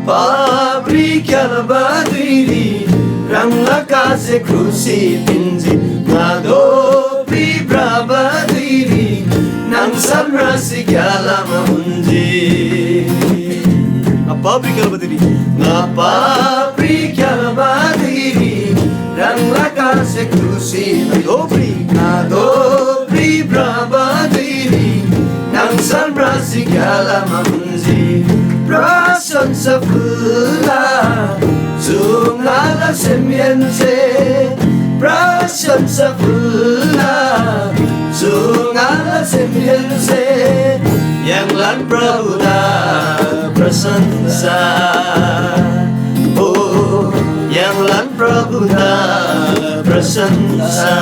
paprika badiri rangla kase krusi pinji dobri brabadiri nang samrasi gyala mahunji paprika badiri rangla kase krusi dobri brabadiri nang samrasi gyala mahunji prasansa pula Zungala semiense prasansa pula Zungala semiense yang lan prabuda prasansa oh yang lan prabuda prasansa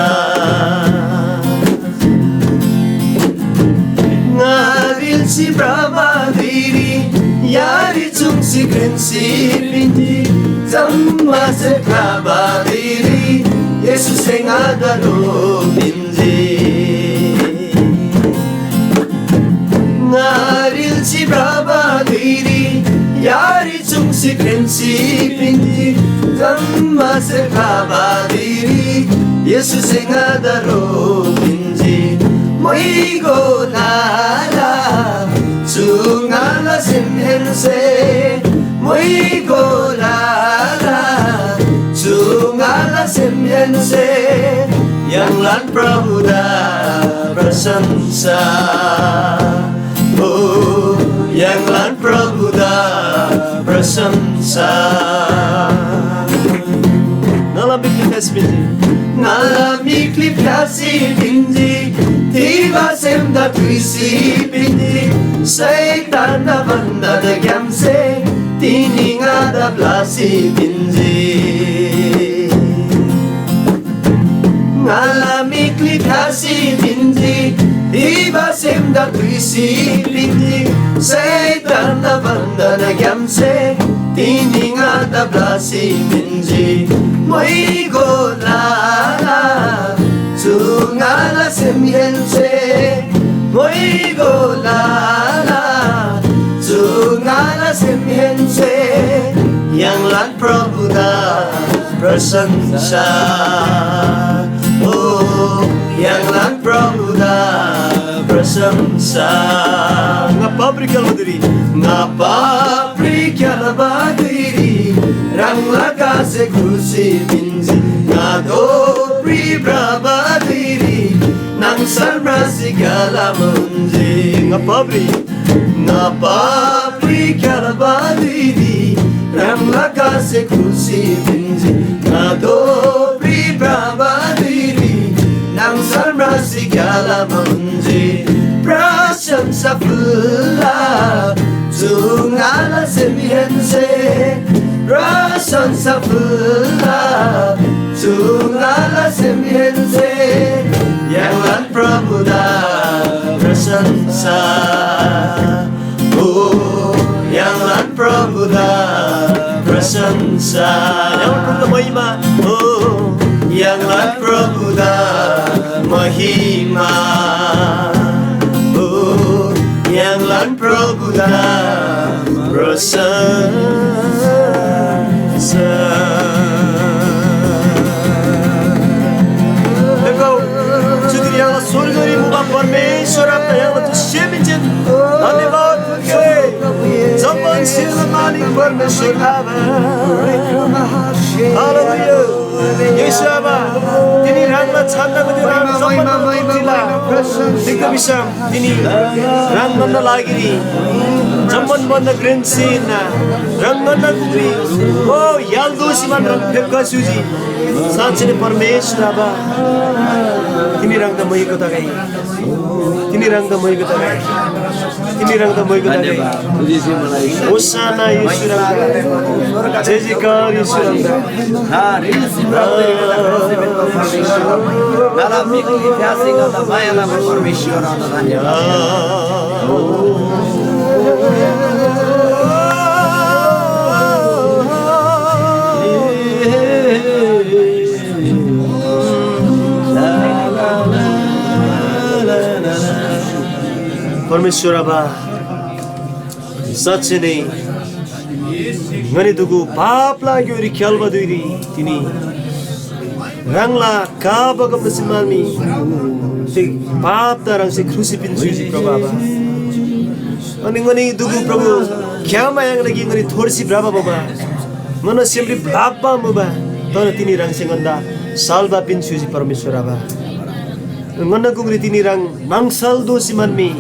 ngaril si Brahmadiri yari chungsi grensi pinti Zamma se Brahmadiri Yesus yang ada lo pinti ngaril si Brahmadiri yari chungsi grensi pinti Zamma se Brahmadiri Yesus yang ada lo pinti moigo nala Zungala simhense moigo nala Zungala simhense yang lan prabuda prasansa oh yang lan prabuda prasansa ngalami klipasi pinji tiba semda tuisi pinji Seitan na banda da gyamse tini ngada blasi pinji ngalami klipasi pinji tiba semda tuisi pinji Seitan na banda da gyamse tini ngada blasi pinji moigo lala zungala semyense moigo lala zungala semyense yang lan prabuda prasansa oh yang lan prabuda prasansa ngapabrika badiri rangla kase krusi pinji dobri brabadiri nang sarmasi gala munji ngapabri kalabadiri rangla kase krusi pinji dobri brabadiri nang sarmasi gala munji prasansa pula zungala semiense prasansa pula zungala semiense yang lan prabuda prasansa oh yang lan prabuda prasansa yang lan mahima oh yang lan prabuda mahima oh yang lan prabuda prasansa स्वर्गरी मुबा परमेश्वर आपका यहाँ तो शेमिंचन धन्यवाद जम्मन सिर मालिक परमेश्वर आवा हालेलुया यीशु आवा तिनी राङमा छान्दाको त्यो राङ जम्मन महिमा दिक्क बिसम तिनी राङ बन्न लागि जम्मन बन्न ग्रेन्सिन राङ बन्न कुरी ओ याल्दोसी मान रङ फेक्का सुजी साँच्चै नै परमेश्वर आवा तिमी रङ त महीको तगाई तिमी रङ त महीको तगाई तिमी रङ त महीको तगाई होसाना यीशु रङ जय जयकार यीशु रङ परमेश्वर आबा साँच्चै नै ngani dugu papla gyori kyalba duiri tini rangla kaba kapna simami se pap darang se krusi pinsuji prababa ani ngani dugu prabu kyama yang lagi ngani thorsi braba baba ngana semri baba maba tana tini rang se nganda salva pinsuji parmeshwara ba ngana gungri tini rang mangsal dosi manmi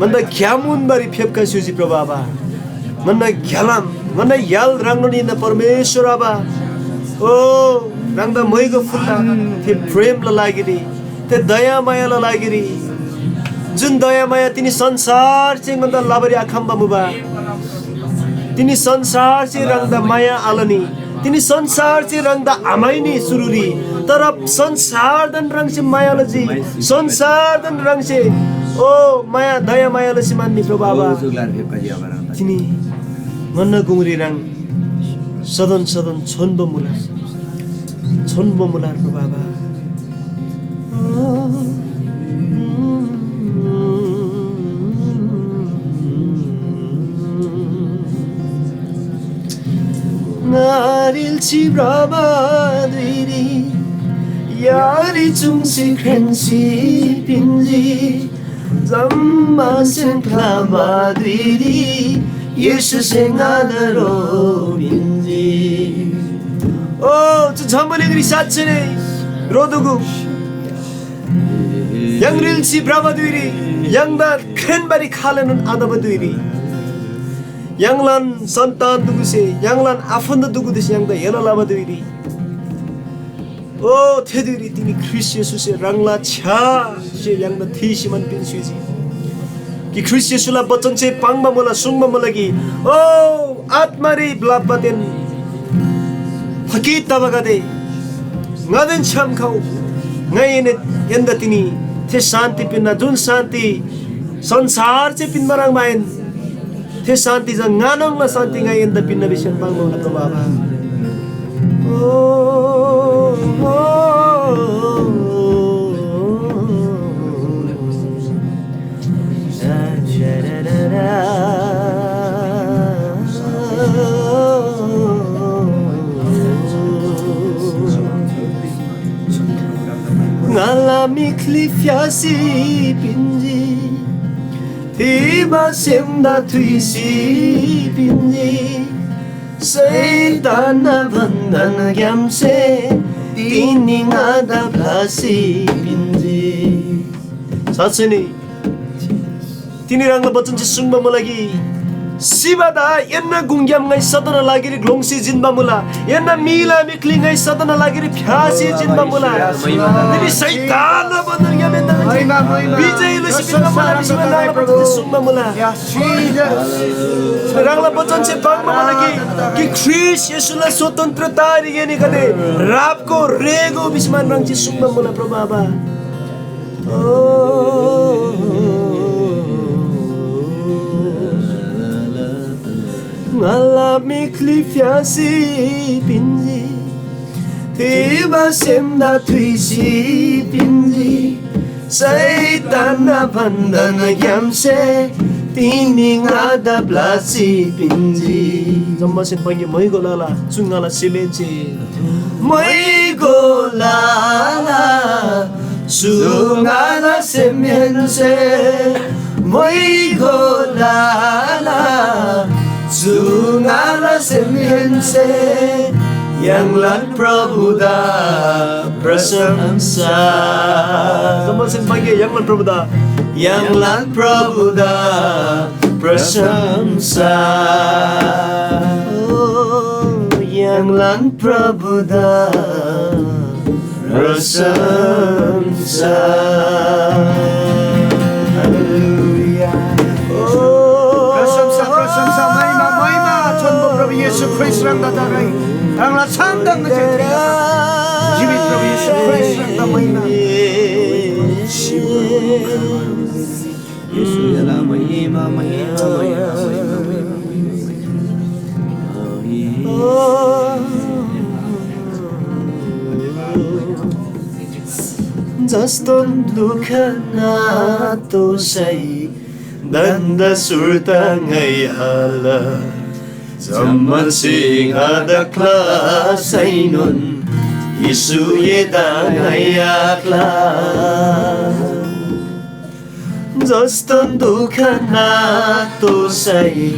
manda kyamun bari phepka suji prababa mana gyalam mana yal rangnoni na parmeshwara ba o rangda moigo fulla te prem la lagiri te daya maya la lagiri jun daya maya tini sansar che nganda labari akhamba muba tini sansar che rangda maya alani tini sansar che rangda amaini sururi tarap sansar dan rang se maya laji sansar dan rang se o maya daya maya la simanni prababa tini mana gungrirang sadan sadan chonbo mular prababa narilchi braba diri yari chungsi krensi pinji zamma sen klama diri 예수 생아나로 민지 오 저 전번에 사체네 로드구 양릴치 브라바두이리 양단 큰 바리 칼레는 아다바두이리 양란 산탄 두구세 양란 아펀드 두구듯이 양다 예라라바두이리 오 테두이리 티니 크리스 예수세 랑라 차시 양다 티시만 빈수지 कि ख्रिस्ट येशूला वचन चाहिँ पाङमा मला सुङमा मलाई ओ आत्मारी ब्लापदेन फकी तबगदे ngaden cham khau ngaine yenda tini the shanti pinna jun shanti sansar che pin marang main the shanti ja nganong la shanti ngai yenda pinna bisan pangmo la baba ngalami klifiasi pinji tiba semda tuisi pinji seitana bandana gyamse tiningada blasi pinji satsini tinirangla bachan चाहिँ सुङमा मलाई सिबादा एन्ना गुंग्याम ngai sadana lagiri glongsi jinba mula enna mila mikli ngai sadana lagiri phasi jinba mula tini saitan bandar gyame ta bijay lusi binga mula bismillah bachan sungma mula rangla bachan चाहिँ pangma मलाई कि ख्रिस्ट येशूलाई स्वतन्त्रता दिने कदे रापको रेगो बिस्मान रङ चाहिँ सुङमा मुला प्रभावा ngalami klifiasi pinji tiba semda tuisi pinji saitana bandana gyamse tiningada blasi pinji jammasin pangi moigo lala chungala silenci moigo lala chungala semense moigo lala Zungala semense yang lan prabuda prasamsa Samasin pagi yang lan prabuda prasamsa yang lan prabuda prasamsa 예수 크리스랑 다다라이 당라 참당 그제트리가 지미 프로 예수 크리스랑 다마이나 예수 야라 마이마 Just don't look at not to say Danda surtangay ala Zaman singadakla Sainon Isuye dangayakla Joston dukan nato say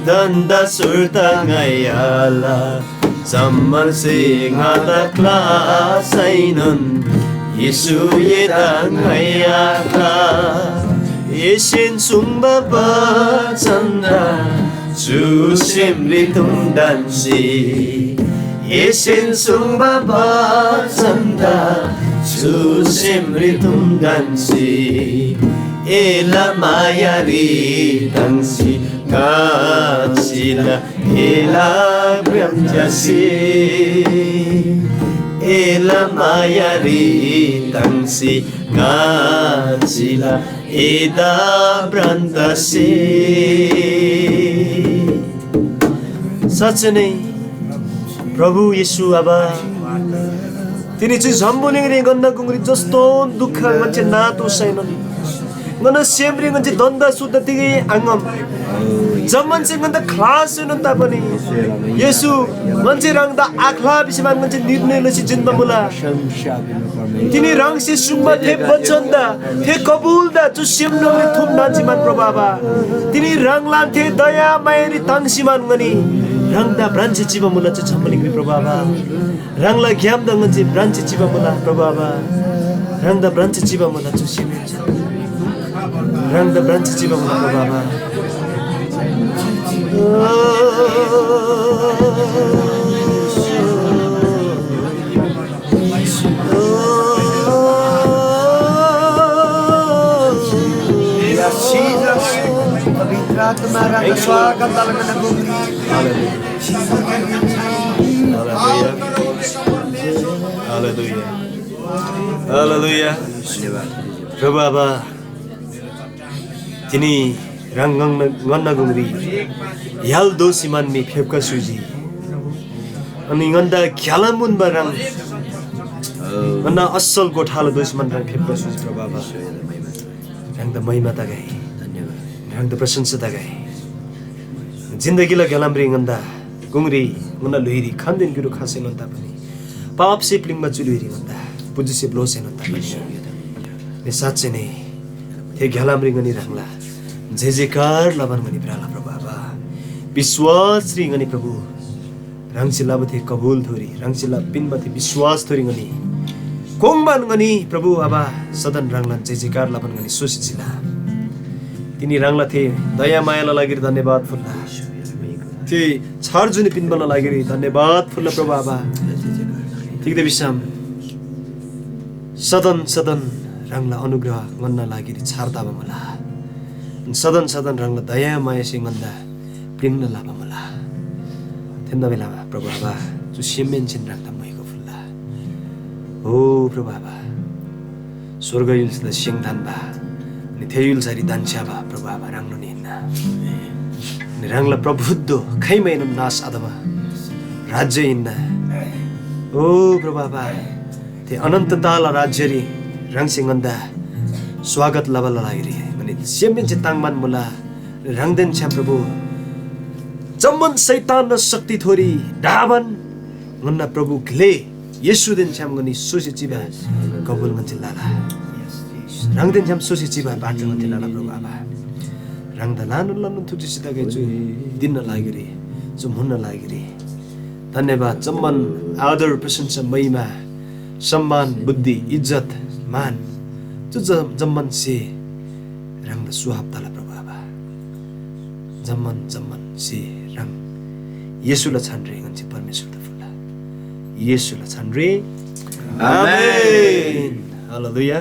Danda surtangay ala Zaman singadakla Sainon Isuye dangayakla Yesin sumbaba chanda Susimri tumdansi Yesin sumbaba chanda Susimri tumdansi Ela mayari tangsi Katsila ela brahmjasi Ela mayari tangsi Katsila eda brandasi साँच्चै नै प्रभु येशू आबा तिनी चाहिँ झम्बुलिङरी गन्दा गुङ्री जस्तो दुःख मान्छे नातो सैनन् गन सेम्री गन्छ दन्दा सुत्त तिगै आङ्गम जम्मन चाहिँ गन्दा खलास हुनु तापनि येशू मान्छे रङदा आख्ला बिसमान मान्छे निर्णय लसी जिन्दा मुला तिनी रङ से सुम्मा थे बचन्दा थे कबुलदा जु सेम्नोले थुम नाचिमान प्रभु आबा तिनी रङ लान्थे दया मायारी ताङसिमान गनी रङदा ब्रान्चे चिबा मुला चाहिँ झम्बुलिङरी प्रभु आबा रङला घ्यामदा गन्छ ब्रान्चे चिबा मुला प्रभु आबा रङदा ब्रान्चे चिबा मुला चाहिँ सेम्ने Rangda branch chiba mula baba Hallelujah. Hallelujah. Prabhu Abba तिनी रंगंग गुंगरी याल दो सिमान में फेबका सुजी अनि गंदा ख्यालामुन बरंग गंदा असल गोठाल दो सिमान रंग फेबका सुजी प्रभु बाबा रंग द महिमा ता गए रंग द प्रशंसा ता गए जिंदगी ला ख्यालामरी गंदा गुंगरी गंदा लुहिरी खानदिन गुरु खासे नता पनि पाप से प्लिंग मा चुलुहिरी गंदा पुजि से ब्लोसे नता पनि ने साच्चै नै थे घ्यालामरी गनी रंगला जय जयकार लबन गनी प्राला प्रभु बाबा विश्वास री गनी प्रभु रंगसिला बथे कबूल थोरी रंगसिला पिन बथे विश्वास थोरी गनी कोंगमान गनी प्रभु बाबा सदन रंगला जय जयकार लबन गनी सोसिला तिनी रंगला थे दया मायाला लागि धन्यवाद फुल्ला थे छार जुनी पिन बन लागि धन्यवाद फुल्ला प्रभु बाबा ठीक दे विषम सदन सदन रंगला अनुग्रह गन्न लागि छारताबा मला सदन सदन रंगला दया माया सिंगन्दा प्रिन्न लाबा मला थेन्दा बेलामा प्रभु बाबा जु सिमेन छिन राख्दा मएको फुल्ला ओ प्रभु बाबा स्वर्ग युलसदा सिंगदान बा नि थेयुल सारी दान्छा बा प्रभु बाबा रंगनु निन्ना नि रंगला प्रभुद्दो खैमैनम नास अदबा राज्य इन्ना ओ प्रभु बाबा ते अनन्त ताला राज्यरी रंग सिंगन्दा स्वागत लबल लागिरी भने सेमेन चाहिँ ताङमान मुला रंगदेन छ प्रभु जम्मन शैतान र शक्ति थोरी डाबन गन्ना प्रभु घले येशू देन छम गनी सोसी चिबा कबुल गन्छ लाला रंगदेन छम सोसी चिबा बाटो गन्छ लाला प्रभु बाबा रंगदा लानु लानु थुची सिता गएछु दिन लागिरी जो मुन्न लागिरी धन्यवाद जम्मन आदर प्रशंसा महिमा सम्मान बुद्धि इज्जत मान जो जम्मन से रंग सुहाब तला प्रभु बाबा जम्मन जम्मन से रंग येशूला छानरे गन्छ परमेश्वर त फुल्ला येशूला छानरे आमेन हालेलुया